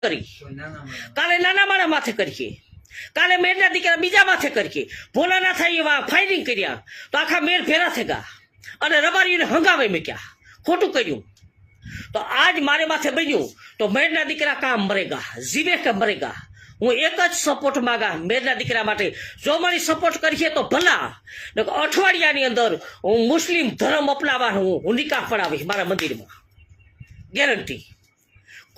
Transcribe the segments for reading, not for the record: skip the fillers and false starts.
કરી, કાલે નાના માણા માથે કરીએ, કાલે મેરના દીકરા બીજા માથે કરીએ, ભોલા ના થાય એવા ફાયરિંગ કર્યા તો આખા મેર ભેરા થઈ ગયા અને રબારીઓને હંગાવે મૂક્યા, ખોટું કર્યું. તો આજ મારે માથે બન્યું તો મેરના દીકરા કામ મરેગા, જીવે કે મરેગા. હું એક જ સપોર્ટ માંગા મેરના દીકરા માટે, જો મારી સપોર્ટ કરીએ તો ભલા, અઠવાડિયાની અંદર હું મુસ્લિમ ધર્મ અપનાવવા હું નિકાહ પડાવીશ મારા મંદિરમાં, ગેરંટી.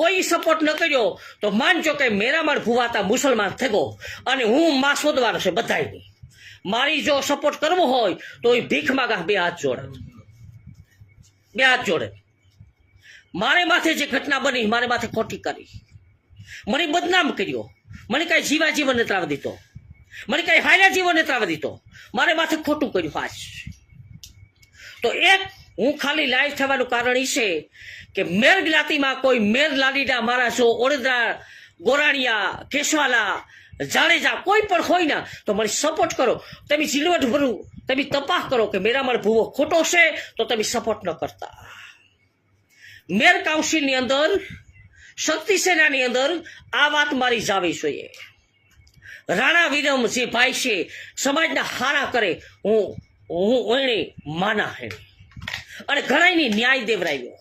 કોઈ સપોર્ટ ન કર્યો તો માનજો કે મેરામણ ભુવાતા મુસલમાન થયો અને હું માં શોધવાનો છે બધાની. મારી જો સપોર્ટ કરવો હોય તો એ ભીખ માગા બે હાથ જોડે. મારે માથે જે ઘટના બની, મારે માથે ખોટી કરી, મને બદનામ કર્યો, મને કઈ જીવા જીવન નથી આવવા દીધો, મને કઈ હાલ્યા જીવન નથી આવવા દીધો, મારે માથે ખોટું કર્યું. આજ તો એક હું ખાલી લાઈવ થવાનું કારણ એ છે કે મેર જ્ઞાતિમાં કોઈ મેર લાડીના મારા જો ઓળદરા, ગોરાણીયા, કેશવાલા, જાડેજા કોઈ પણ હોય ને તો મને સપોર્ટ કરો. તમે ઝીણવટ ભરું, તમે તપાસ કરો કે મેરામણ ભૂવો ખોટો છે તો તમે સપોર્ટ ન કરતા. મેર કાઉન્સિલની અંદર, શક્તિ સેનાની અંદર આ વાત મારી જાવી જોઈએ. રાણા વિરમ જે ભાઈ છે સમાજના હારા કરે, હું એને માના હે અને ઘણાની ન્યાય દેવરાયો.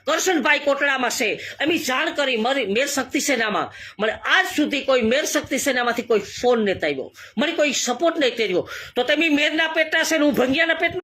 કરશનભાઈ કોટડામાં છે, અમે જાણ કરી મેર શક્તિ સેનામાં, મને આજ સુધી કોઈ મેર શક્તિ સેનામાંથી કોઈ ફોન નથી આવ્યો, મને કોઈ સપોર્ટ નહીં કર્યો. તો તમે મેરના પેટના છે ને હું ભંગિયાના પેટના